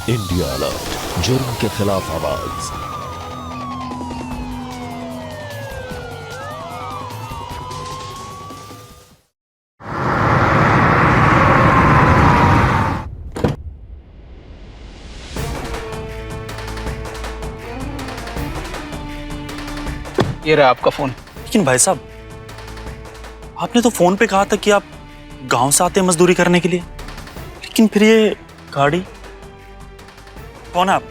India alert, जुर्म के खिलाफ आवाज। ये रहा आपका फोन। लेकिन भाई साहब, आपने तो फोन पे कहा था कि आप गांव से आते हैं मजदूरी करने के लिए, लेकिन फिर ये गाड़ी, कौन है आप?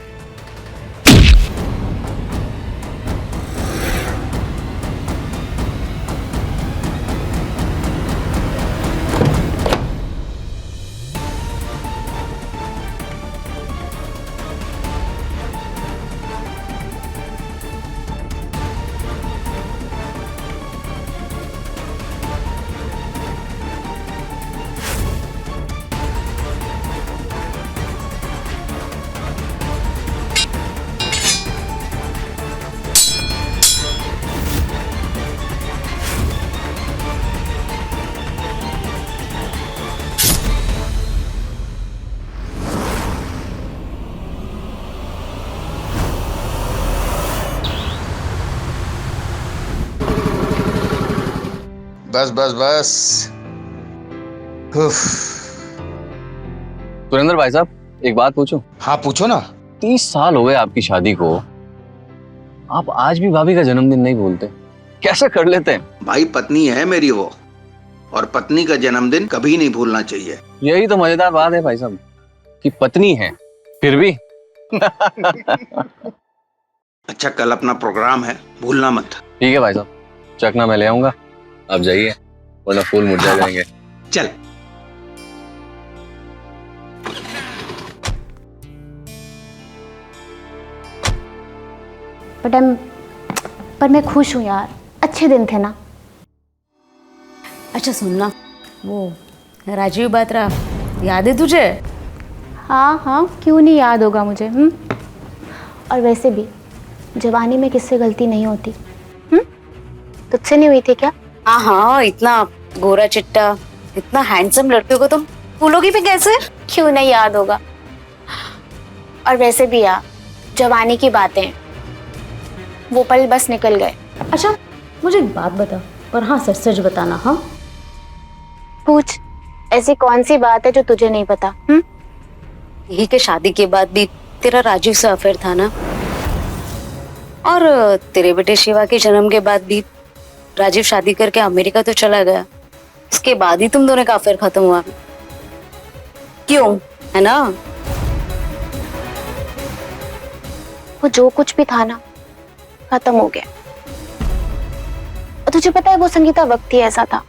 बस बस बस। उफ। सुरेंद्र भाई साहब, एक बात पूछूं? हाँ पूछो ना। 30 साल हो गए आपकी शादी को, आप आज भी भाभी का जन्मदिन नहीं भूलते? कैसे कर लेते हैं? भाई पत्नी है मेरी वो, और पत्नी का जन्मदिन कभी नहीं भूलना चाहिए। यही तो मजेदार बात है भाई साहब, कि पत्नी है फिर भी। अच्छा कल अपना प्रोग्राम है, भूलना मत। ठीक है भाई साहब, चकना मैं ले आऊंगा, आप जाइए वरना फूल मुरझा जाएंगे। चल। पर मैं खुश हूँ यार, अच्छे दिन थे ना। अच्छा सुनना, वो राजीव बात्रा याद है तुझे? हाँ हाँ, क्यों नहीं याद होगा मुझे। और वैसे भी जवानी में किससे गलती नहीं होती। तुझसे नहीं हुई थी क्या? हाँ हाँ, इतना गोरा चिट्टा, इतना हैंडसम लड़के को तुम भूलोगी भी कैसे? क्यों नहीं याद होगा। और वैसे भी यार, जवानी की बातें, वो पल बस निकल गए। अच्छा मुझे एक बात बता, पर हाँ सच सच बताना। हाँ पूछ, ऐसी कौन सी बात है जो तुझे नहीं पता? यही के शादी के बाद भी तेरा राजीव से अफेयर था ना, और तेरे बेटे शिवा के जन्म के बाद भी राजीव शादी करके अमेरिका तो चला गया, उसके बाद ही तुम दोनों का अफेयर खत्म हुआ। क्यों, है ना? वो जो कुछ भी था ना, खत्म हो गया। और तुझे पता है वो संगीता वक्त ही ऐसा था।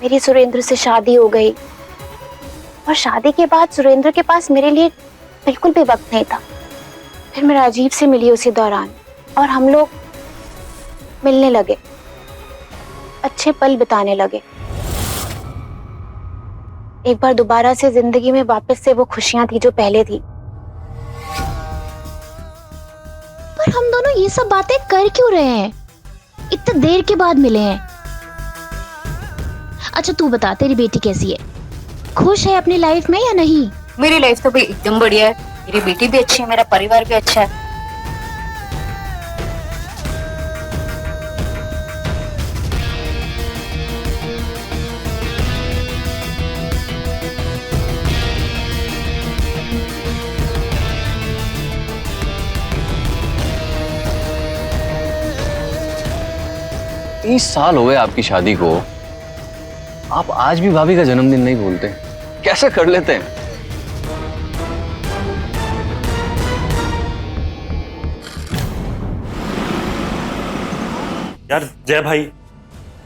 मेरी सुरेंद्र से शादी हो गई, और शादी के बाद सुरेंद्र के पास मेरे लिए बिल्कुल भी वक्त नहीं था। फिर मैं राजीव से मिली उसी दौरान, और हम लोग मिलने लगे, अच्छे पल बिताने लगे। एक बार दोबारा से जिंदगी में वापस से वो खुशियां थी जो पहले थी। पर हम दोनों ये सब बातें कर क्यों रहे हैं? इतनी देर के बाद मिले हैं। अच्छा तू बता, तेरी बेटी कैसी है? खुश है अपनी लाइफ में या नहीं? मेरी लाइफ तो भी एकदम बढ़िया है, मेरी बेटी भी अच्छी है, मेरा परिवार भी अच्छा है। तीस साल हो गए आपकी शादी को, आप आज भी भाभी का जन्मदिन नहीं भूलते? कैसे कर लेते हैं? यार जय भाई,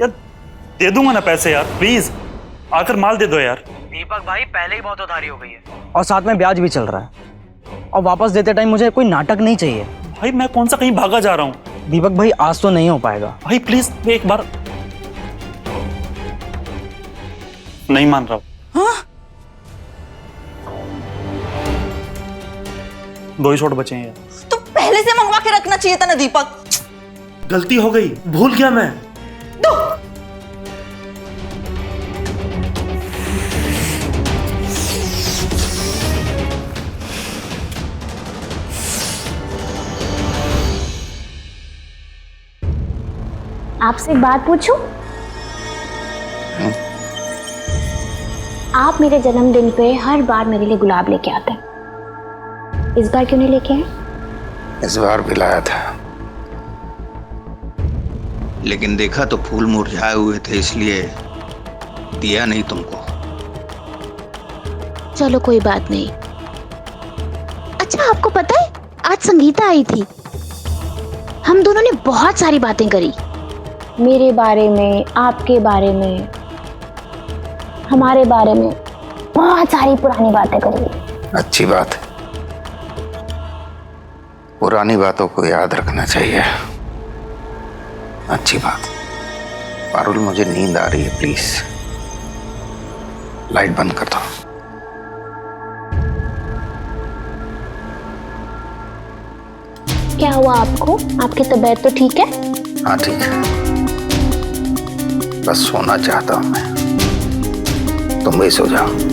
यार दे दूंगा ना पैसे यार, प्लीज आकर माल दे दो यार। दीपक भाई पहले ही बहुत उधारी हो गई है, और साथ में ब्याज भी चल रहा है, और वापस देते टाइम मुझे कोई नाटक नहीं चाहिए। भाई मैं कौन सा कहीं भागा जा रहा हूँ? दीपक भाई आज तो नहीं हो पाएगा। भाई प्लीज एक बार। नहीं मान रहा हूँ। हाँ? 2 ही शॉट बचे हैं यार। तो पहले से मंगवा के रखना चाहिए था ना दीपक। गलती हो गई, भूल गया मैं। दो। आपसे एक बात पूछूं? आप मेरे जन्मदिन पे हर बार मेरे लिए गुलाब लेके आते हैं, इस बार क्यों नहीं लेके आए? इस बार भी लाया था, लेकिन देखा तो फूल मुरझाए हुए थे, इसलिए दिया नहीं तुमको। चलो कोई बात नहीं। अच्छा आपको पता है आज संगीता आई थी, हम दोनों ने बहुत सारी बातें करी, मेरे बारे में, आपके बारे में, हमारे बारे में, बहुत सारी पुरानी बातें करी। अच्छी बात है, पुरानी बातों को याद रखना चाहिए। अच्छी बात। पारुल मुझे नींद आ रही है, प्लीज लाइट बंद कर दो। क्या हुआ आपको? आपकी तबीयत तो ठीक है? हाँ ठीक है, बस सोना चाहता हूं मैं, तुम भी सो जाओ।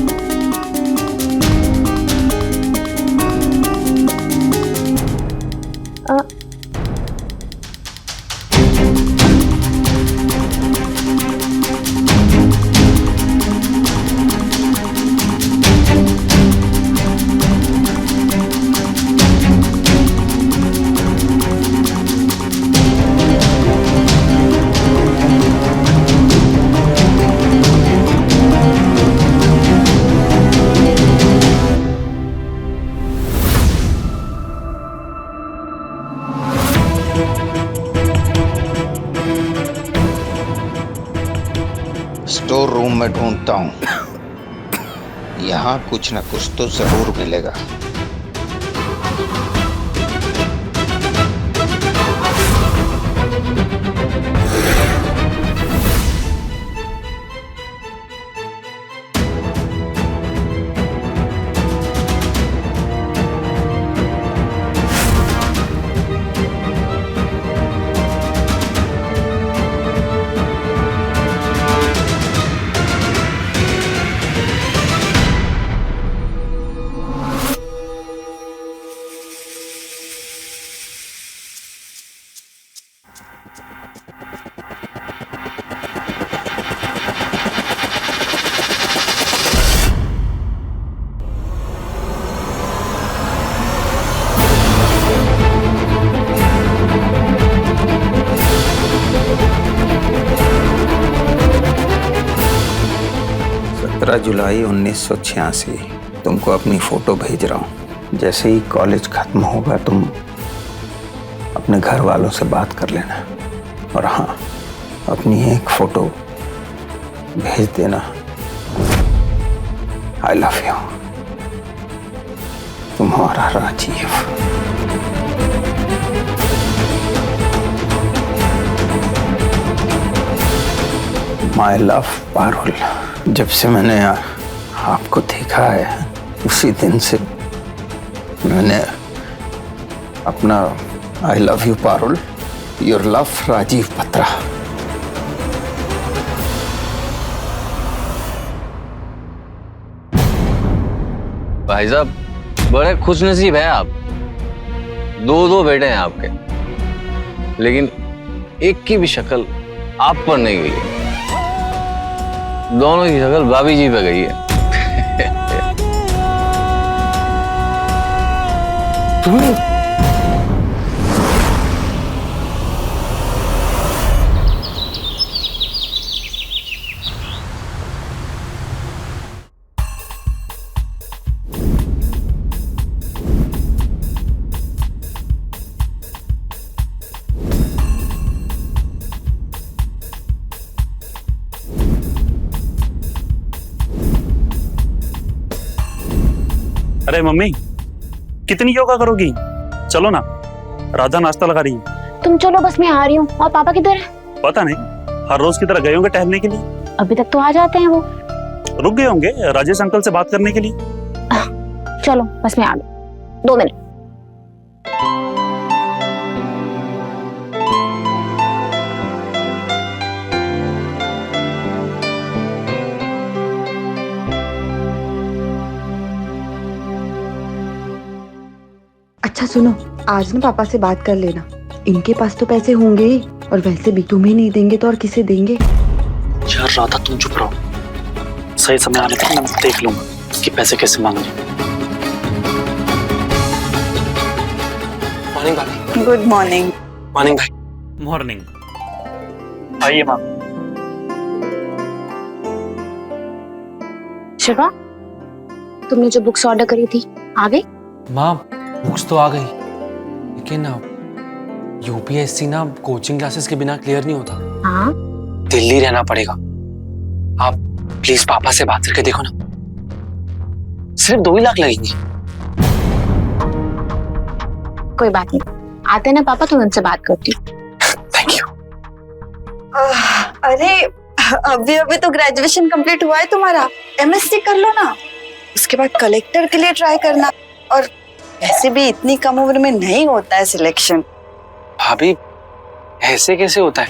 स्टोर रूम में ढूंढता हूं, यहां कुछ ना कुछ तो जरूर मिलेगा। जुलाई 1986 तुमको अपनी फोटो भेज रहा हूँ। जैसे ही कॉलेज खत्म होगा तुम अपने घर वालों से बात कर लेना, और हाँ अपनी एक फोटो भेज देना। आई लव यू, तुम्हारा राजीव। My love Parul. जब से मैंने आपको देखा है उसी दिन से मैंने अपना I love you Parul, your love Rajiv Batra. भाई साहब बड़े खुशनसीब हैं आप, दो बेटे हैं आपके, लेकिन एक की भी शक्ल आप पर नहीं गई है, दोनों की शक्ल भाभी जी पे गई है। अरे मम्मी कितनी योगा करोगी? चलो ना, राधा नाश्ता लगा रही है। तुम चलो बस मैं आ रही हूँ। और पापा किधर है? पता नहीं, हर रोज की तरह गए होंगे टहलने के लिए। अभी तक तो आ जाते हैं वो। रुक गए होंगे राजेश अंकल से बात करने के लिए। चलो बस मैं आ गई, 2 मिनट। अच्छा सुनो, आज ना पापा से बात कर लेना, इनके पास तो पैसे होंगे ही, और वैसे भी तुम्हें नहीं देंगे तो और किसे देंगे? यार राधा तुम चुप रहो, सही समय आने पर मैं देख लूंगा कि पैसे कैसे मांगे। मॉर्निंग भाभी। Good morning. मॉर्निंग भाई। मॉर्निंग। आइए माँ। शिवा, तुमने जो बुक्स ऑर्डर करी थी आ गई? माँ बुक्स तो आ गई, लेकिन यूपीएससी ना कोचिंग क्लासेस के बिना क्लियर नहीं होता। हाँ, दिल्ली रहना पड़ेगा। आप प्लीज पापा से बात करके देखो ना, सिर्फ 2 ही लाख लगेंगे। कोई बात नहीं, आते ना पापा तो मैं उनसे बात करती हूँ। Thank you. अरे अभी अभी तो ग्रेजुएशन कंप्लीट हुआ है तुम्हारा, एमएससी कर लो ना, उसके बाद कलेक्टर के लिए ट्राई करना। और ऐसे भी इतनी कम उम्र में नहीं होता है सिलेक्शन। भाभी ऐसे कैसे होता है,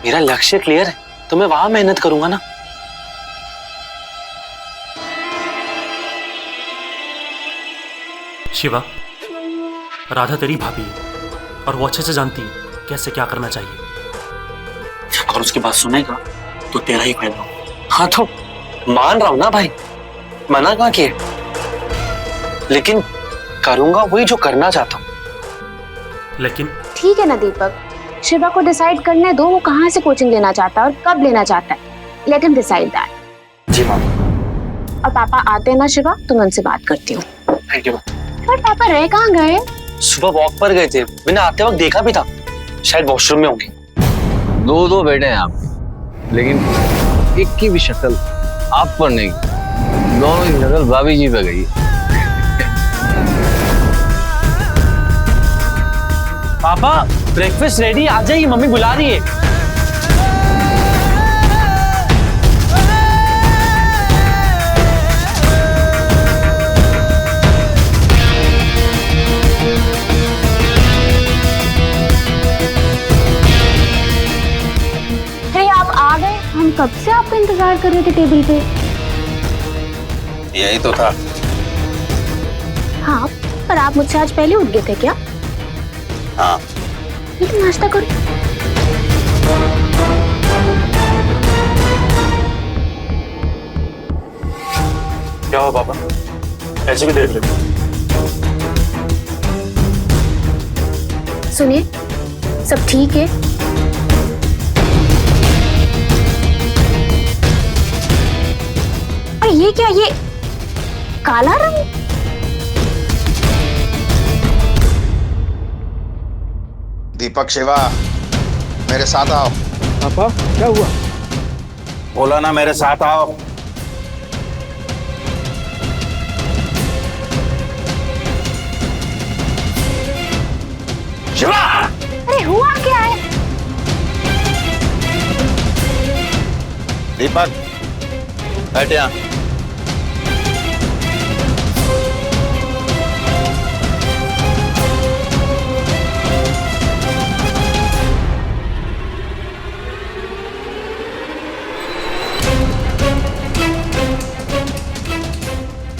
मेरा लक्ष्य क्लियर है तो मैं वहां मेहनत करूंगा ना। शिवा, राधा तेरी भाभी है और वो अच्छे से जानती है कैसे क्या करना चाहिए। अगर उसकी बात सुनेगा तो तेरा ही फायदा होगा। हाँ तो मान रहा हूं ना भाई, मना कहाँ किए, लेकिन करूंगा वही जो करना चाहता हूँ। लेकिन ठीक है ना दीपक, शिवा को डिसाइड करने दो वो कहाँ से कोचिंग लेना चाहता है और कब लेना चाहता है। Let him decide that. जी माँ। और पापा आते हैं ना शिवा तो मैं उनसे बात करती हूँ। Thank you. पर पापा रह कहाँ गए? सुबह वॉक पर गए थे, मैंने आते वक्त देखा भी था, शायद वॉशरूम में होंगे। 2 बेटे हैं आपके, लेकिन एक की भी शक्ल आप पर नहीं, दोनों की शक्ल भाभी जी पे गई। पापा ब्रेकफास्ट रेडी, आ जाइए, मम्मी बुला रही है। अरे आप आ गए, हम कब से आपका इंतजार कर रहे थे टेबल पे। यही तो था। हाँ, पर आप मुझसे आज पहले उठ गए थे क्या? हाँ। लेकिन नाश्ता करो। क्या हुआ पापा, ऐसे भी देख रहे? सुनिए, सब ठीक है? और ये क्या, ये काला रंग? दीपक, शिवा, मेरे साथ आओ। पापा क्या हुआ? बोला ना मेरे साथ आओ। शिवा! अरे हुआ क्या है? दीपक बैठ यहाँ।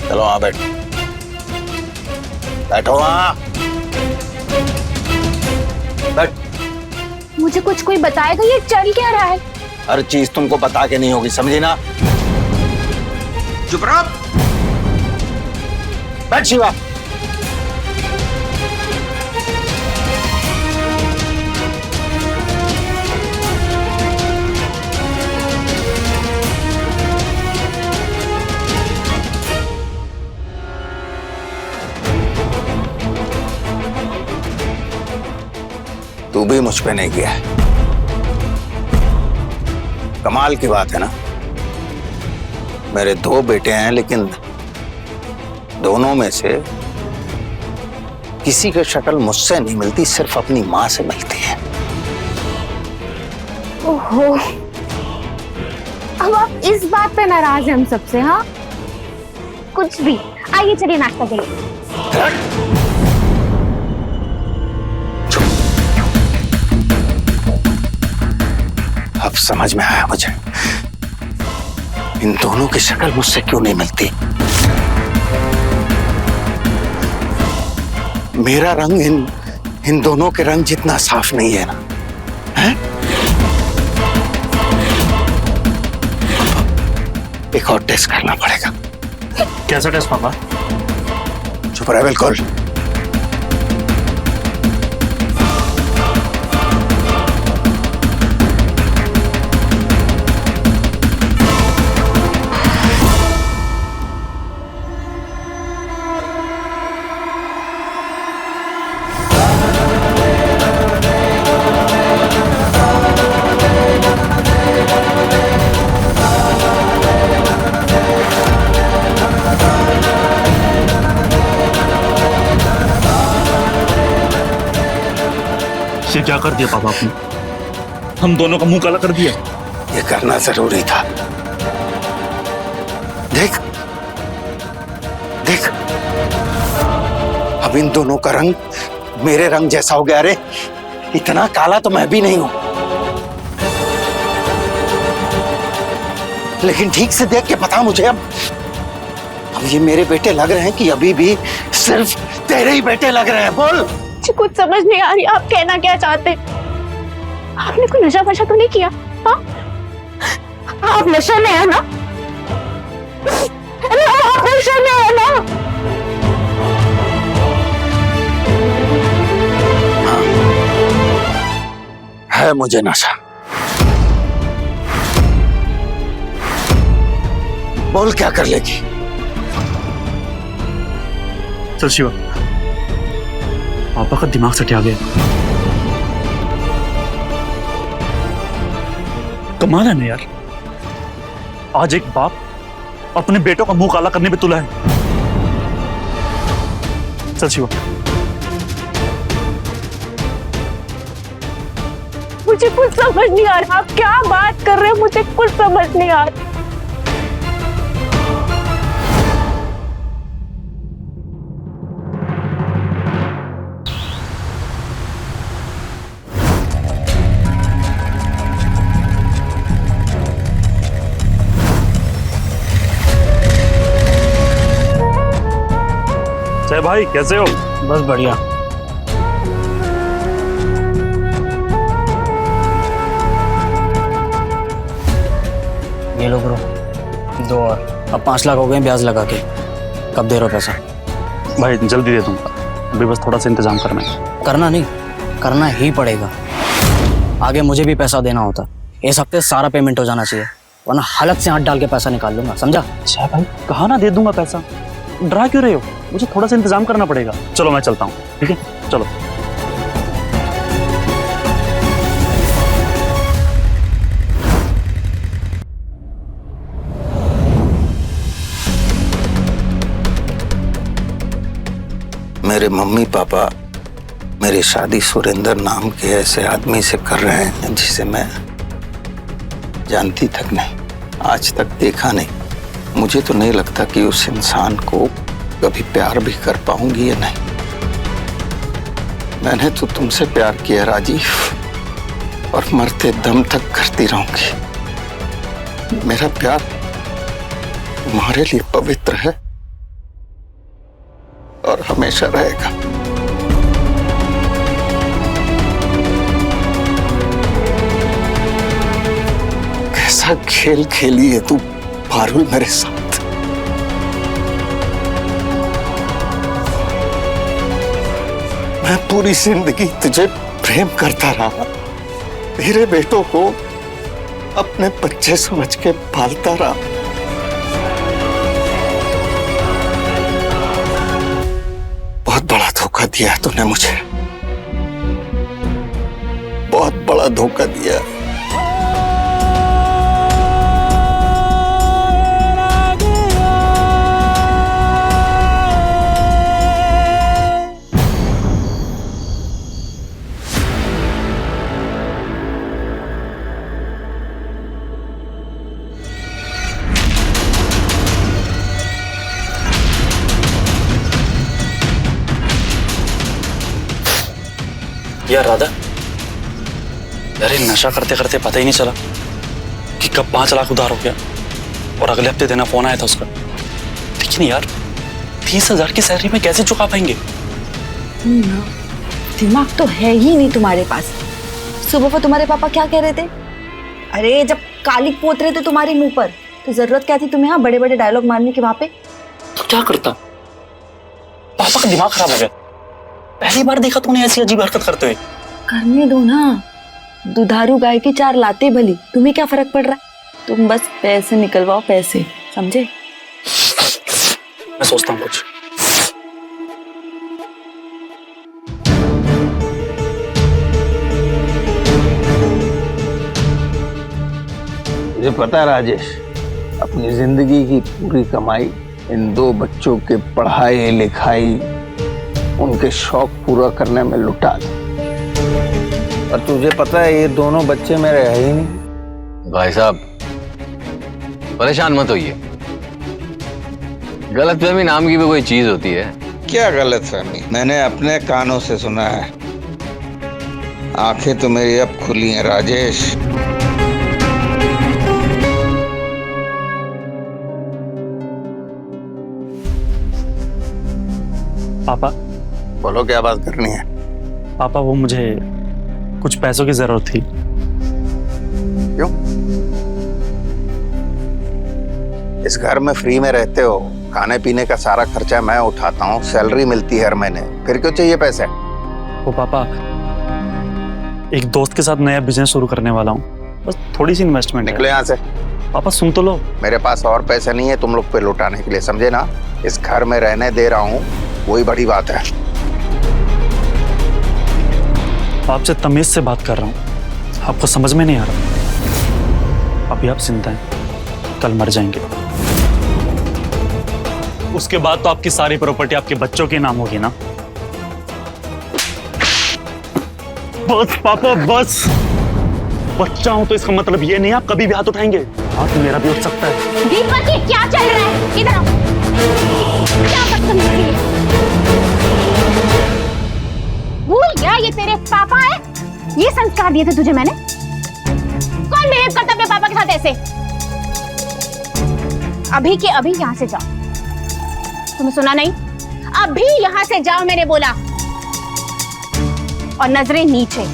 चलो वहां बैठ, बैठो वहां बैठ। मुझे कुछ कोई बताएगा ये चल क्या रहा है? हर चीज तुमको बता के नहीं होगी, समझी ना? चुप रहो, बैठ शिवा। तू भी मुझ पे नहीं किया। कमाल की बात है ना, मेरे 2 बेटे हैं लेकिन दोनों में से किसी की शक्ल मुझसे नहीं मिलती, सिर्फ अपनी माँ से मिलती है। ओहो, अब आप इस बात पे नाराज हैं हम सबसे? हाँ, कुछ भी। आइए चलिए नाश्ता करिए। अब समझ में आया मुझे, इन दोनों की शक्ल मुझसे क्यों नहीं मिलती। मेरा रंग इन दोनों के रंग जितना साफ नहीं है ना, हैं? एक और टेस्ट करना पड़ेगा। कैसा टेस्ट पापा? चुप रहे बिल्कुल। ये क्या कर दिया पापा आपने? हम दोनों का मुंह काला कर दिया। ये करना जरूरी था। देख देख, अब इन दोनों का रंग मेरे रंग जैसा हो गया। रे इतना काला तो मैं भी नहीं हूं, लेकिन ठीक से देख के बता मुझे, अब ये मेरे बेटे लग रहे हैं कि अभी भी सिर्फ तेरे ही बेटे लग रहे हैं? बोल। मुझे कुछ समझ नहीं आ रही, आप कहना क्या चाहते? आपने कोई नशा वशा तो नहीं किया? हाँ, आप नशे में है ना? आप नशे में है ना? हाँ, है मुझे नशा। बोल क्या कर लेगी? चल शिवा, पापा का दिमाग सटिया गया। कमाल है ना यार, आज एक बाप अपने बेटों का मुंह काला करने पे तुला है। चल शिवा। मुझे कुछ समझ नहीं आ रहा, आप क्या बात कर रहे हो? मुझे कुछ समझ नहीं आ रहा। जय भाई, कैसे हो? बस बढ़िया। ये लो ब्रो, 2 और। अब 5 लाख हो गए ब्याज लगा के। कब दे रहे हो पैसा? भाई जल्दी दे दूंगा, अभी बस थोड़ा सा इंतजाम करना है। करना नहीं, करना ही पड़ेगा। आगे मुझे भी पैसा देना होता, इस हफ्ते सारा पेमेंट हो जाना चाहिए, वरना हालत से हाथ डाल के पैसा निकाल लूंगा, समझा? अच्छा भाई, कहा ना दे दूंगा पैसा, डरा क्यों रहे हो? मुझे थोड़ा सा इंतजाम करना पड़ेगा। चलो मैं चलता हूँ, ठीक है? चलो। मेरे मम्मी पापा मेरी शादी सुरेंद्र नाम के ऐसे आदमी से कर रहे हैं जिसे मैं जानती तक नहीं, आज तक देखा नहीं। मुझे तो नहीं लगता कि उस इंसान को कभी प्यार भी कर पाऊंगी या नहीं। मैंने तो तुमसे प्यार किया राजीव, और मरते दम तक करती रहूंगी। मेरा प्यार तुम्हारे लिए पवित्र है और हमेशा रहेगा। कैसा खेल खेली है तू पारुल मेरे साथ। मैं पूरी जिंदगी तुझे प्रेम करता रहा, तेरे बेटों को अपने बच्चे समझ के पालता रहा। बहुत बड़ा धोखा दिया तूने मुझे, बहुत बड़ा धोखा दिया। यार राधा, यार ये नशा करते करते पता ही नहीं चला कि कब 5 लाख उधार हो गया, और अगले हफ्ते देना फोन आया था उसका। लेकिन यार 30,000 की सैलरी में कैसे चुका पाएंगे? दिमाग तो है ही नहीं तुम्हारे पास। सुबह को तुम्हारे पापा क्या कह रहे थे? अरे जब कालिक पोत रहे थे तुम्हारे मुंह पर, तो जरूरत क्या थी तुम्हें यहाँ बड़े बड़े डायलॉग मारने की वहां पे? तो क्या करता? पापा का दिमाग खराब हो गया। पहली बार देखा तूने ऐसी अजीब हरकत करते हुए। करने दो ना, दुधारू गाय की 4 लाते भली, तुम्हें क्या फर्क पड़ रहा है? तुम बस पैसे निकलवाओ, पैसे, समझे? मैं सोचता हूँ कुछ। मुझे पता है राजेश, अपनी जिंदगी की पूरी कमाई इन 2 बच्चों के पढ़ाई लिखाई, उनके शौक पूरा करने में लुटा दी। और तुझे पता है ये दोनों बच्चे मेरे है ही नहीं। भाई साहब परेशान मत होइए, गलतफहमी नाम की भी कोई चीज होती है। क्या गलतफहमी? मैंने अपने कानों से सुना है। आंखें तो मेरी अब खुली हैं राजेश। पापा। बोलो क्या बात करनी है? पापा वो मुझे कुछ पैसों की जरूरत थी। क्यों? इस घर में फ्री में रहते हो, खाने पीने का सारा खर्चा मैं उठाता हूँ, सैलरी मिलती है हर महीने, फिर क्यों चाहिए पैसे? वो पापा, एक दोस्त के साथ नया बिजनेस शुरू करने वाला हूँ, बस थोड़ी सी इन्वेस्टमेंट है। निकलो यहाँ से। पापा सुन तो लो। मेरे पास और पैसे नहीं है तुम लोग पे लुटाने के लिए, समझे ना? इस घर में रहने दे रहा हूँ, वही बड़ी बात है। आपसे तमीज से बात कर रहा हूँ, आपको समझ में नहीं आ रहा। अभी आप जिंदा हैं, कल मर जाएंगे। उसके बाद तो आपकी सारी प्रॉपर्टी आपके बच्चों के नाम होगी ना? बस पापा बस। बच्चा हूं तो इसका मतलब ये नहीं आप कभी भी हाथ उठाएंगे। हाथ मेरा भी उठ सकता है। दीपक, ये क्या चल रहा है? इधर आओ। क्या बदतमीजी है? भूल गया ये तेरे पापा है? ये संस्कार दिए थे तुझे मैंने? कौन बिहेव करता अपने पापा के साथ ऐसे? अभी के अभी यहाँ से जाओ। तुम्हें सुना नहीं? अभी यहाँ से जाओ मैंने बोला। और नजरें नीचे।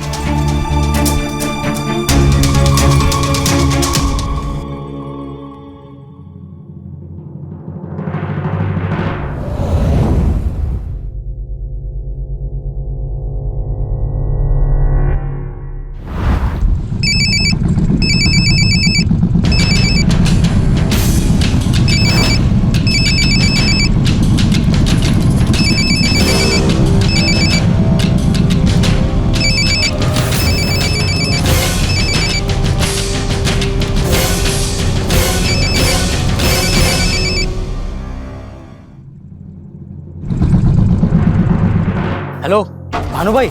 हेलो भानु भाई।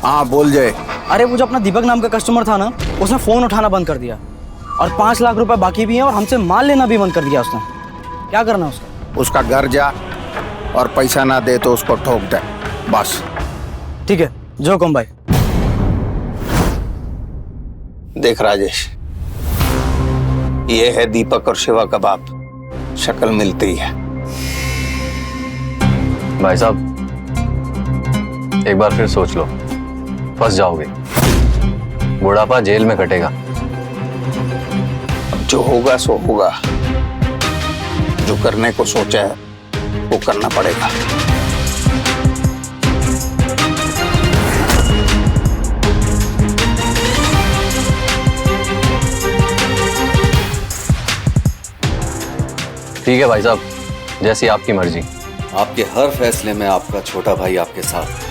हाँ बोल जाए। अरे वो जो अपना दीपक नाम का कस्टमर था ना, उसने फोन उठाना बंद कर दिया और 5 लाख रुपए बाकी भी है और हमसे माल लेना भी बंद कर दिया उसने। क्या करना है उसका? उसका घर जा और पैसा ना दे तो उसको ठोक दे, बस। ठीक है, जो कम भाई। देख राजेश, ये है दीपक और शिवा का बाप, शक्ल मिलती है। भाई साहब एक बार फिर सोच लो, फंस जाओगे। बुढ़ापा जेल में कटेगा। अब जो होगा सो होगा, जो करने को सोचा है वो करना पड़ेगा। ठीक है भाई साहब, जैसी आपकी मर्जी। आपके हर फैसले में आपका छोटा भाई आपके साथ।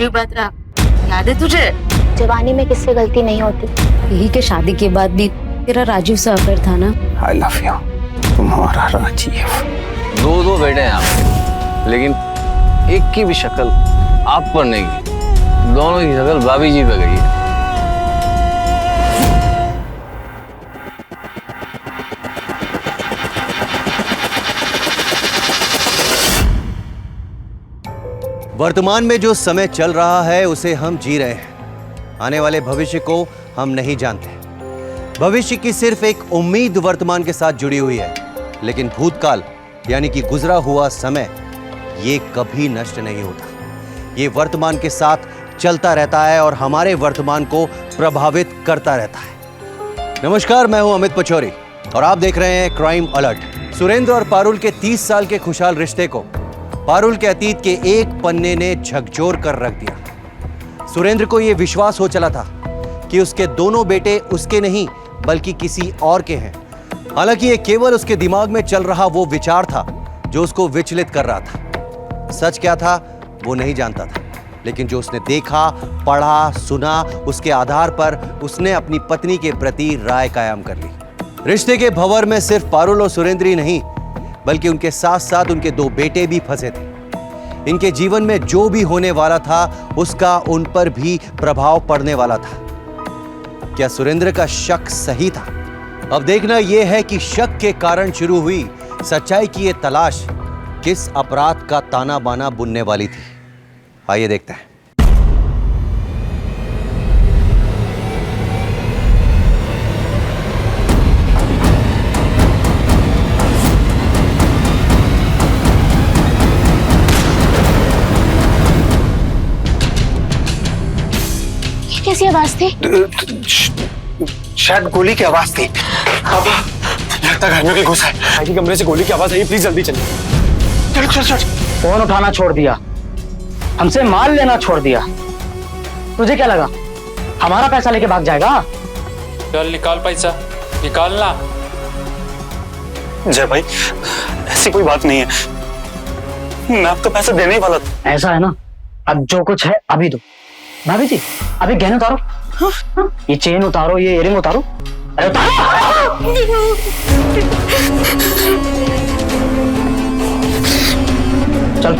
ठीक बात रहा, याद है तुझे? जवानी में किससे गलती नहीं होती। यही के शादी के बाद भी तेरा राजीव से अफेयर था ना? आई लव यू, तुम्हारा राजीव। दो बेटे हैं आपके, लेकिन एक की भी शक्ल आप पर नहीं गई, दोनों की शक्ल भाभी जी पे गई है। वर्तमान में जो समय चल रहा है उसे हम जी रहे हैं। आने वाले भविष्य को हम नहीं जानते। भविष्य की सिर्फ एक उम्मीद वर्तमान के साथ जुड़ी हुई है, लेकिन भूतकाल यानी कि गुजरा हुआ समय ये कभी नष्ट नहीं होता। ये वर्तमान के साथ चलता रहता है और हमारे वर्तमान को प्रभावित करता रहता है। नमस्कार, मैं हूं अमित पचौरी और आप देख रहे हैं क्राइम अलर्ट। सुरेंद्र और पारुल के 30 साल के खुशहाल रिश्ते को पारुल के अतीत के एक पन्ने ने झकझोर कर रख दिया। सुरेंद्र को यह विश्वास हो चला था कि उसके दोनों बेटे उसके नहीं बल्कि किसी और के हैं। हालांकि यह केवल उसके दिमाग में चल रहा वो विचार था जो उसको विचलित कर रहा था। सच क्या था वो नहीं जानता था, लेकिन जो उसने देखा, पढ़ा, सुना, उसके आधार पर उसने अपनी पत्नी के प्रति राय कायम कर ली। रिश्ते के भंवर में सिर्फ पारुल और सुरेंद्र ही नहीं बल्कि उनके साथ साथ उनके 2 बेटे भी फंसे थे। इनके जीवन में जो भी होने वाला था उसका उन पर भी प्रभाव पड़ने वाला था। क्या सुरेंद्र का शक सही था? अब देखना यह है कि शक के कारण शुरू हुई सच्चाई की यह तलाश किस अपराध का ताना बाना बुनने वाली थी। आइए देखते हैं। कैसी आवाज थी? शायद गोली की आवाज थी। पापा, लगता घर में कोई घुसा है। भाई के कमरे से गोली की आवाज आई, प्लीज जल्दी चलिए। चल। फोन उठाना छोड़ दिया, हमसे माल लेना छोड़ दिया। तुझे क्या लगा हमारा पैसा लेके भाग जाएगा? चल निकाल पैसा, निकालना। जय भाई, ऐसी कोई बात नहीं है, मैं आपको पैसा देने ही वाला था। ऐसा है ना, अब जो कुछ है अभी दो। भाभी जी, अभी गहने उतारो। ये चेन उतारो, ये इयरिंग उतारो। अरे उतारो। चल।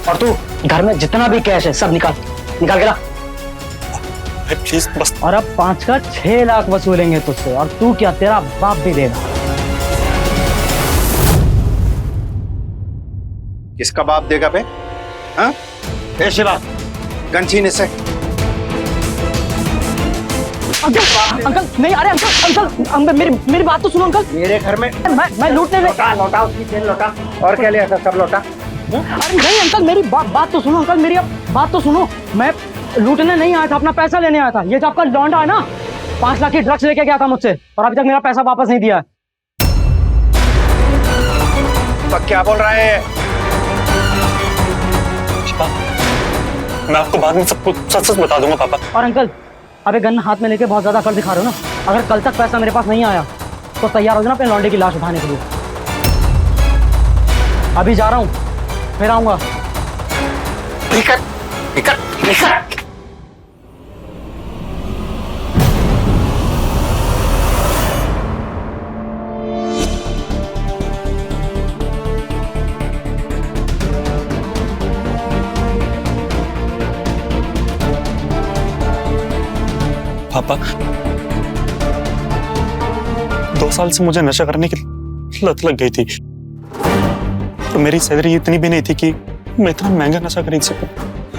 और तू घर में जितना भी कैश है सब निकाल के ला। प्लीज बस। और अब 5 का 6 लाख वसूलेंगे तुझसे, और तू क्या, तेरा बाप भी देगा। किसका बाप देगा बे? हाँ? ए शिवा, गन छीन इससे। अंकल नहीं, अरे अंकल मेरी बात तो सुनो अंकल। मेरे घर में मैं लूटने लौटा उसकी चेन लौटा। और क्या लिया था? सब लौटा। अरे नहीं अंकल, मेरी बात तो सुनो अंकल, मेरी बात तो सुनो। मैं लूटने नहीं आया था, अपना पैसा लेने आया था। ये जो आपका लौंडा है ना, 5 लाख की ड्रग्स लेके गया था मुझसे और अभी तक मेरा पैसा वापस नहीं दिया है। तो क्या बोल रहा है? मैं आपको बाद में सब कुछ सच बता दूंगा पापा। और अंकल, अबे गन हाथ में लेके बहुत ज्यादा अकड़ दिखा रहे हो ना। अगर कल तक पैसा मेरे पास नहीं आया तो तैयार हो जाना अपने लौंडे की लाश उठाने के लिए। अभी जा रहा हूँ, फिर आऊंगा। पापा, 2 साल से मुझे नशा करने की लत लग गई थी, तो मेरी सैलरी इतनी भी नहीं थी कि मैं इतना महंगा नशा खरीद सकूं।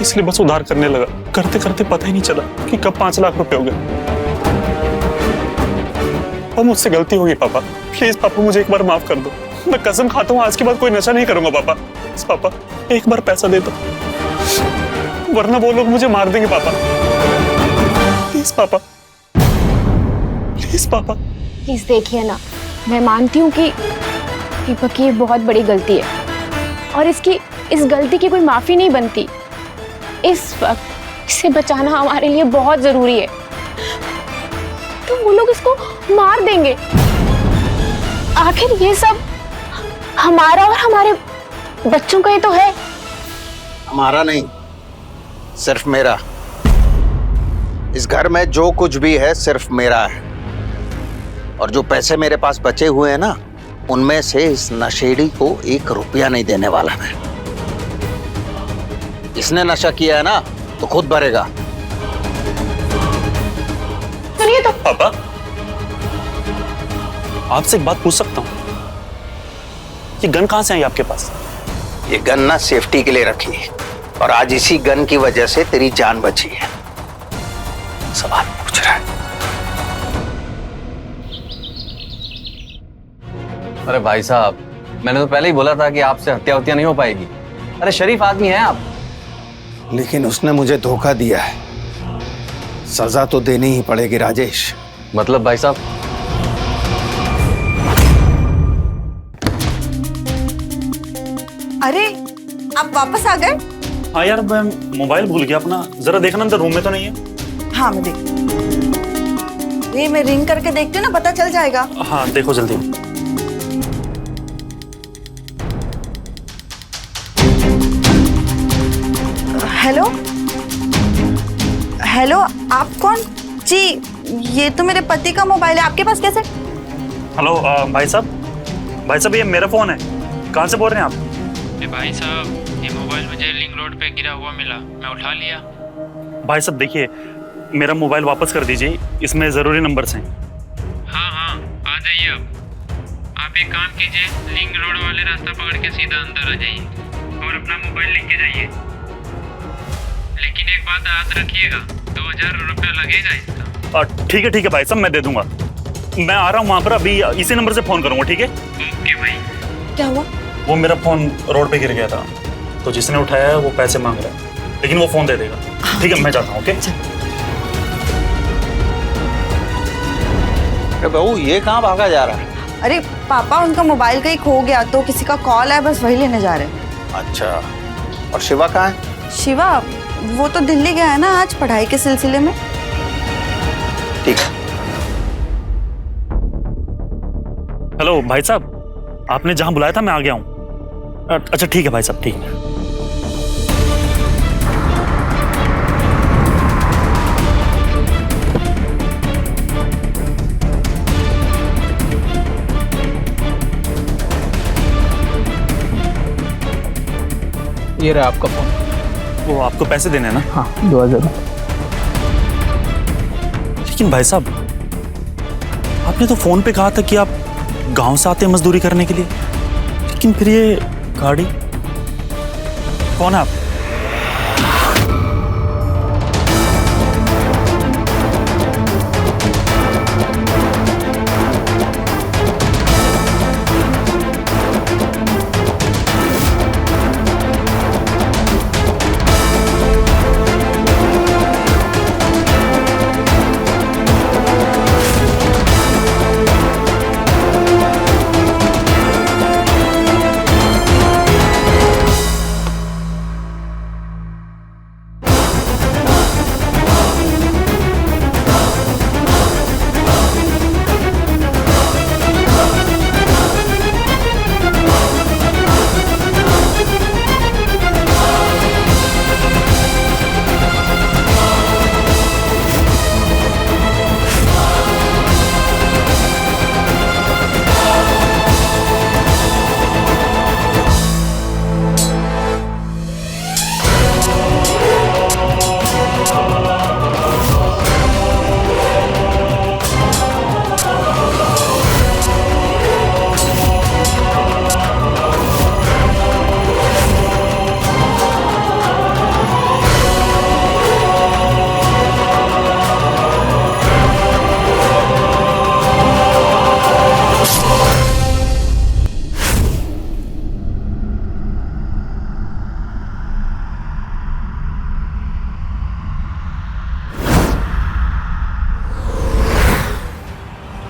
इसलिए बस उधार करने लगा। करते करते पता ही नहीं चला कि कब 5 लाख रुपए हो गए। और मुझसे गलती होगी पापा, प्लीज पापा मुझे एक बार माफ कर दो। मैं कसम खाता हूँ आज के बाद कोई नशा नहीं करूंगा पापा। पापा एक बार पैसा दे दो, वरना वो लोग मुझे मार देंगे पापा। प्लीज पापा, प्लीज पापा। प्लीज देखिए ना, मैं मानती हूँ कि दीपक की बहुत बड़ी गलती है और इस गलती की कोई माफी नहीं बनती। इस वक्त इसे बचाना हमारे लिए बहुत जरूरी है। तो वो लोग इसको मार देंगे। आखिर ये सब हमारा और हमारे बच्चों का ही तो है। हमारा नहीं, सिर्फ मेरा। इस घर में जो कुछ भी है सिर्फ मेरा है। और जो पैसे मेरे पास बचे हुए हैं ना, उनमें से इस नशेड़ी को 1 रुपया नहीं देने वाला मैं। इसने नशा किया है ना तो खुद भरेगा। सुनिए तो। पापा, आपसे एक बात पूछ सकता हूं? ये गन कहां से आई आपके पास? ये गन ना सेफ्टी के लिए रखी है, और आज इसी गन की वजह से तेरी जान बची है। सवाल पूछ रहा है। अरे भाई साहब, मैंने तो पहले ही बोला था कि आपसे हत्या नहीं हो पाएगी। अरे शरीफ आदमी है आप। लेकिन उसने मुझे धोखा दिया है, सजा तो देनी ही पड़ेगी राजेश। मतलब भाई साहब? अरे आप वापस आ गए? हाँ यार, मैं मोबाइल भूल गया अपना। जरा देखना अंदर रूम में तो नहीं है। हाँ मैं देख, ये मैं रिंग करके देखती हूँ ना, पता चल जाएगा। हाँ देखो जल्दी। हेलो हेलो, आप कौन? जी ये तो मेरे पति का मोबाइल है, आपके पास कैसे? हेलो भाई साहब, ये मेरा फोन है। कहाँ से बोल रहे हैं आप? भाई साहब, ये मोबाइल मुझे लिंक रोड पे गिरा हुआ मिला, मैं उठा लिया। भाई साहब देखिए, मेरा मोबाइल वापस कर दीजिए, इसमें ज़रूरी नंबर्स हैं। हाँ, आ जाइए अब। आप एक काम कीजिए, लिंक रोड वाले रास्ता पकड़ के सीधा अंदर आ जाइए और अपना मोबाइल लेके जाइए। लेकिन एक बात याद रखिएगा, 2000 रुपया लगेगा इसका। ठीक है भाई साहब, मैं दे दूंगा। मैं आ रहा हूँ वहाँ पर, अभी इसी नंबर से फ़ोन करूँगा, ठीक है? ओके भाई। क्या हुआ? वो मेरा फ़ोन रोड पे गिर गया था, तो जिसने उठाया है वो पैसे मांग रहा है, लेकिन वो फ़ोन दे देगा। ठीक है, मैं जाता हूँ। ओके बहू, ये कहाँ भागा जा रहा है? अरे पापा, उनका मोबाइल कहीं खो गया तो किसी का कॉल है, बस वही लेने जा रहे हैं। अच्छा, और शिवा कहाँ है? शिवा वो तो दिल्ली गया है ना आज पढ़ाई के सिलसिले में। ठीक है। हेलो भाई साहब, आपने जहाँ बुलाया था मैं आ गया हूँ। अच्छा ठीक है भाई साहब, ठीक है। ये रहा आपका फोन। वो आपको पैसे देने हैं ना? हाँ 2000। लेकिन भाई साहब, आपने तो फोन पे कहा था कि आप गांव से आते हैं मजदूरी करने के लिए, लेकिन फिर ये गाड़ी, कौन है आप?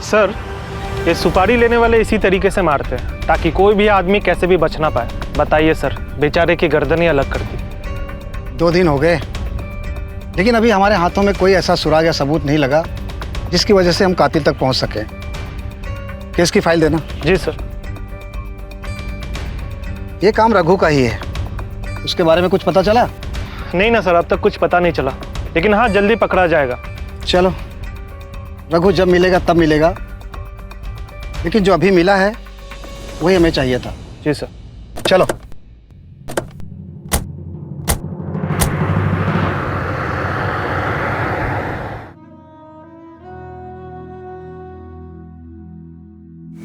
सर, ये सुपारी लेने वाले इसी तरीके से मारते हैं ताकि कोई भी आदमी कैसे भी बच ना पाए। बताइए सर, बेचारे की गर्दन ही अलग कर दी। 2 दिन हो गए, लेकिन अभी हमारे हाथों में कोई ऐसा सुराग या सबूत नहीं लगा जिसकी वजह से हम कातिल तक पहुंच सके। केस की फाइल देना। जी सर। ये काम रघु का ही है, उसके बारे में कुछ पता चला? नहीं ना सर, अब तक कुछ पता नहीं चला, लेकिन हाँ जल्दी पकड़ा जाएगा। चलो, रघु जब मिलेगा तब मिलेगा, लेकिन जो अभी मिला है वही हमें चाहिए था। जी सर। चलो।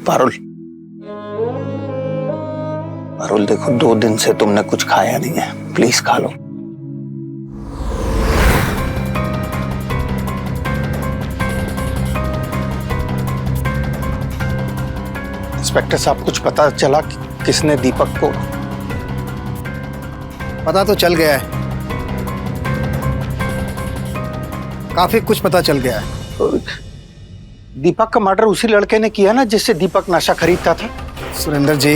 पारुल, पारुल देखो, 2 दिन से तुमने कुछ खाया नहीं है, प्लीज खा लो। इंस्पेक्टर साहब, कुछ पता चला कि किसने दीपक को? पता तो चल गया है, काफी कुछ पता चल गया है। दीपक का मर्डर उसी लड़के ने किया ना जिससे दीपक नशा खरीदता था? सुरेंद्र जी,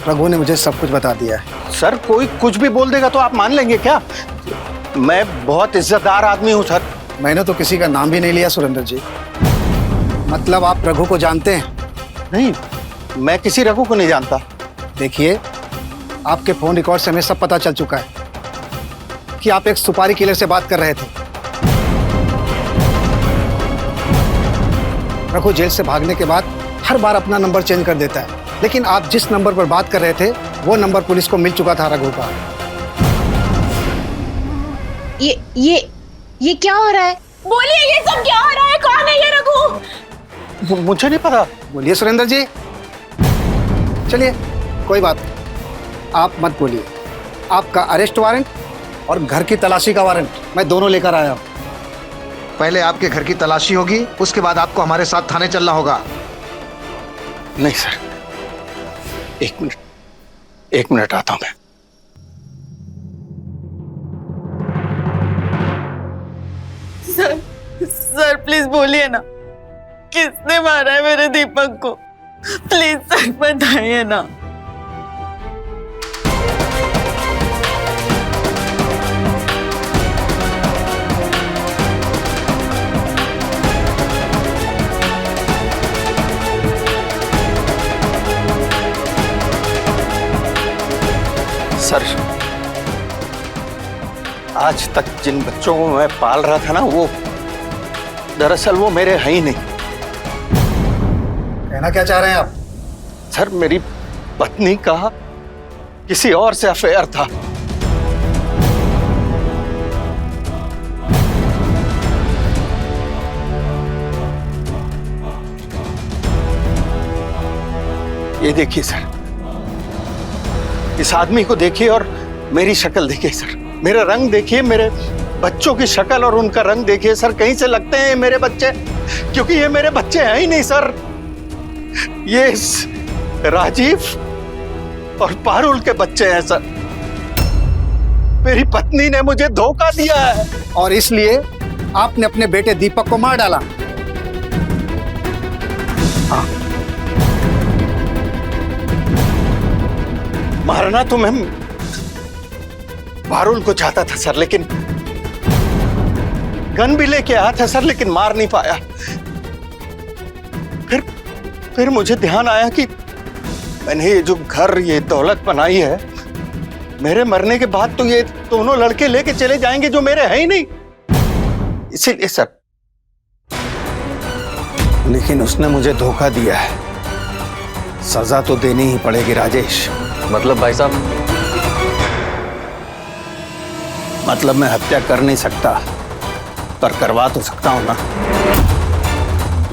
रघु ने मुझे सब कुछ बता दिया है। सर, कोई कुछ भी बोल देगा तो आप मान लेंगे क्या? मैं बहुत इज्जतदार आदमी हूँ सर। मैंने तो किसी का नाम भी नहीं लिया सुरेंद्र जी। मतलब आप रघु को जानते हैं? नहीं, मैं किसी रघु को नहीं जानता। देखिए, आपके फोन रिकॉर्ड से हमें सब पता चल चुका है कि आप एक सुपारी किलर से बात कर रहे थे। रघु जेल से भागने के बाद हर बार अपना नंबर चेंज कर देता है, लेकिन आप जिस नंबर पर बात कर रहे थे वो नंबर पुलिस को मिल चुका था रघु का। ये क्या हो रहा है? बोलिए, ये सब क्या हो रहा है? कौन है ये रघु? मुझे नहीं पता। बोलिए सुरेंद्र जी। चलिए, कोई बात नहीं, आप मत बोलिए। आपका अरेस्ट वारंट और घर की तलाशी का वारंट मैं दोनों लेकर आया हूँ। पहले आपके घर की तलाशी होगी, उसके बाद आपको हमारे साथ थाने चलना होगा। नहीं सर, एक मिनट आता हूं मैं। सर प्लीज बोलिए ना, किसने मारा है मेरे दीपक को? प्लीज सर बताइए ना। सर, आज तक जिन बच्चों को मैं पाल रहा था ना, वो दरअसल वो मेरे हैं ही नहीं। कहना क्या चाह रहे हैं आप? सर, मेरी पत्नी का किसी और से अफेयर था। ये देखिए सर, इस आदमी को देखिए और मेरी शक्ल देखिए सर, मेरा रंग देखिए, मेरे बच्चों की शक्ल और उनका रंग देखिए सर। कहीं से लगते हैं मेरे बच्चे, क्योंकि ये मेरे बच्चे हैं ही नहीं सर। ये राजीव और पारुल के बच्चे हैं सर। मेरी पत्नी ने मुझे धोखा दिया है और इसलिए आपने अपने बेटे दीपक को मार डाला। हाँ, मारना तो मैं पारुल को चाहता था सर, लेकिन गन भी लेके आया था सर, लेकिन मार नहीं पाया। फिर मुझे ध्यान आया कि मैंने ये जो घर, ये दौलत बनाई है, मेरे मरने के बाद तो ये दोनों लड़के लेके चले जाएंगे जो मेरे हैं ही नहीं। इसीलिए सर। लेकिन उसने मुझे धोखा दिया है, सजा तो देनी ही पड़ेगी राजेश। मतलब भाई साहब? मतलब मैं हत्या कर नहीं सकता, पर करवा तो सकता हूं ना।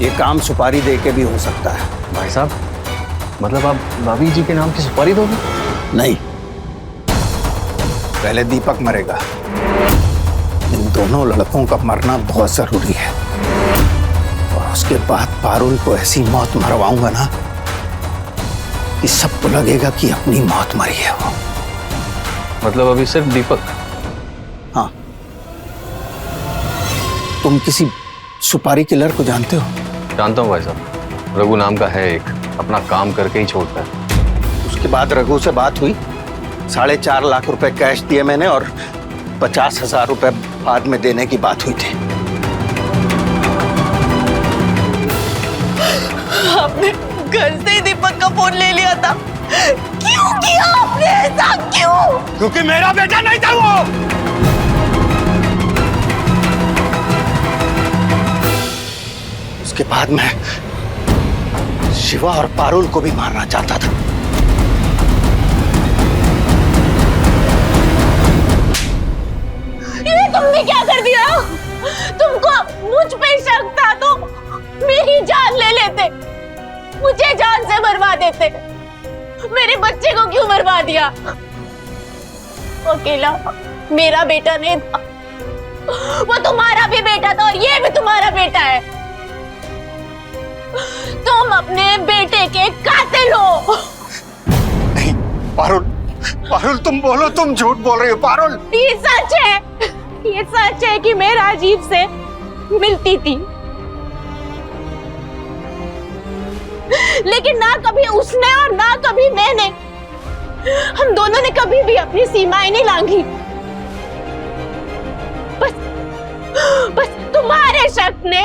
ये काम सुपारी दे के भी हो सकता है। भाई साहब, मतलब आप भाभी जी के नाम की सुपारी दोगे? नहीं, पहले दीपक मरेगा। इन दोनों लड़कों का मरना बहुत जरूरी है, और उसके बाद पारुल को ऐसी मौत मरवाऊंगा ना कि सबको लगेगा कि अपनी मौत मरी है वो। मतलब अभी सिर्फ दीपक? हाँ। तुम किसी सुपारी किलर को जानते हो? जानता हूँ भाई साहब, रघु नाम का है एक, अपना काम करके ही छोड़ता है। उसके बाद रघु से बात हुई, 4.5 लाख रुपए कैश दिए मैंने और 50,000 रुपए बाद में देने की बात हुई थी। आपने घर से ही दीपक का फोन ले लिया था। क्यों किया आपने ऐसा, क्यों? क्योंकि मेरा बेटा नहीं था वो। उसके बाद मैं शिवा और पारुल को भी मारना चाहता था। ये तुमने क्या कर दिया? तुमको मुझ पे शक था तो मेरी जान ले लेते, मुझे जान से मरवा देते। मेरे बच्चे को क्यों मरवा दिया? अकेला मेरा बेटा नहीं था, वो तुम्हारा भी बेटा था और ये भी तुम्हारा बेटा है। तुम अपने बेटे के कातिल हो। नहीं पारुल, पारुल तुम बोलो, तुम झूठ बोल रही हो पारुल। ये सच है, ये सच है कि मैं राजीव से मिलती थी, लेकिन ना कभी उसने और ना कभी मैंने, हम दोनों ने कभी भी अपनी सीमाएं नहीं लांघी। बस तुम्हारे शक ने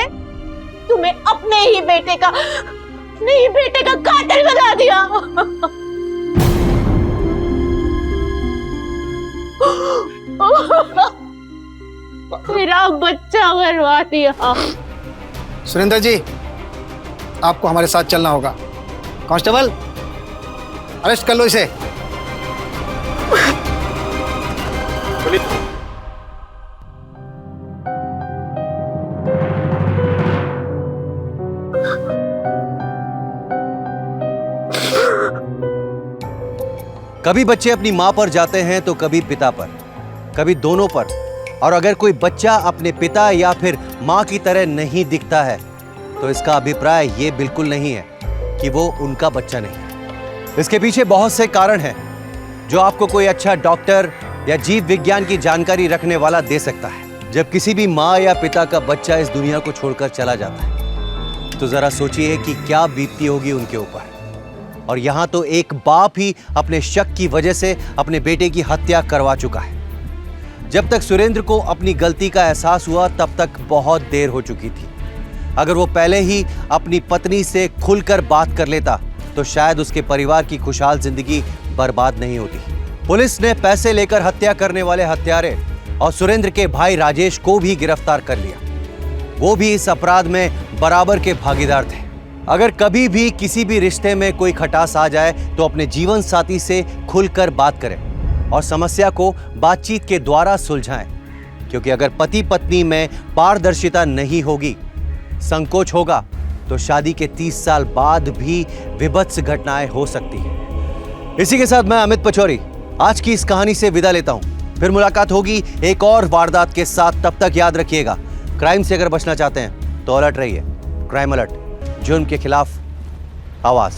तुम्हें अपने ही बेटे का कातिल बना दिया। मेरा बच्चा मरवा दिया। सुरेंद्र जी, आपको हमारे साथ चलना होगा। कांस्टेबल, अरेस्ट कर लो इसे। कभी बच्चे अपनी मां पर जाते हैं तो कभी पिता पर, कभी दोनों पर। और अगर कोई बच्चा अपने पिता या फिर मां की तरह नहीं दिखता है तो इसका अभिप्राय ये बिल्कुल नहीं है कि वो उनका बच्चा नहीं है। इसके पीछे बहुत से कारण हैं जो आपको कोई अच्छा डॉक्टर या जीव विज्ञान की जानकारी रखने वाला दे सकता है। जब किसी भी माँ या पिता का बच्चा इस दुनिया को छोड़कर चला जाता है तो जरा सोचिए कि क्या बीतती होगी उनके ऊपर। और यहां तो एक बाप ही अपने शक की वजह से अपने बेटे की हत्या करवा चुका है। जब तक सुरेंद्र को अपनी गलती का एहसास हुआ तब तक बहुत देर हो चुकी थी। अगर वो पहले ही अपनी पत्नी से खुलकर बात कर लेता तो शायद उसके परिवार की खुशहाल जिंदगी बर्बाद नहीं होती। पुलिस ने पैसे लेकर हत्या करने वाले हत्यारे और सुरेंद्र के भाई राजेश को भी गिरफ्तार कर लिया। वो भी इस अपराध में बराबर के भागीदार थे। अगर कभी भी किसी भी रिश्ते में कोई खटास आ जाए तो अपने जीवन साथी से खुलकर बात करें और समस्या को बातचीत के द्वारा सुलझाएं, क्योंकि अगर पति पत्नी में पारदर्शिता नहीं होगी, संकोच होगा, तो शादी के 30 साल बाद भी विभत्स घटनाएं हो सकती हैं। इसी के साथ मैं अमित पचौरी आज की इस कहानी से विदा लेता हूं। फिर मुलाकात होगी एक और वारदात के साथ। तब तक याद रखिएगा, क्राइम से अगर बचना चाहते हैं तो अलर्ट रहिए। क्राइम अलर्ट, जुर्म के खिलाफ आवाज।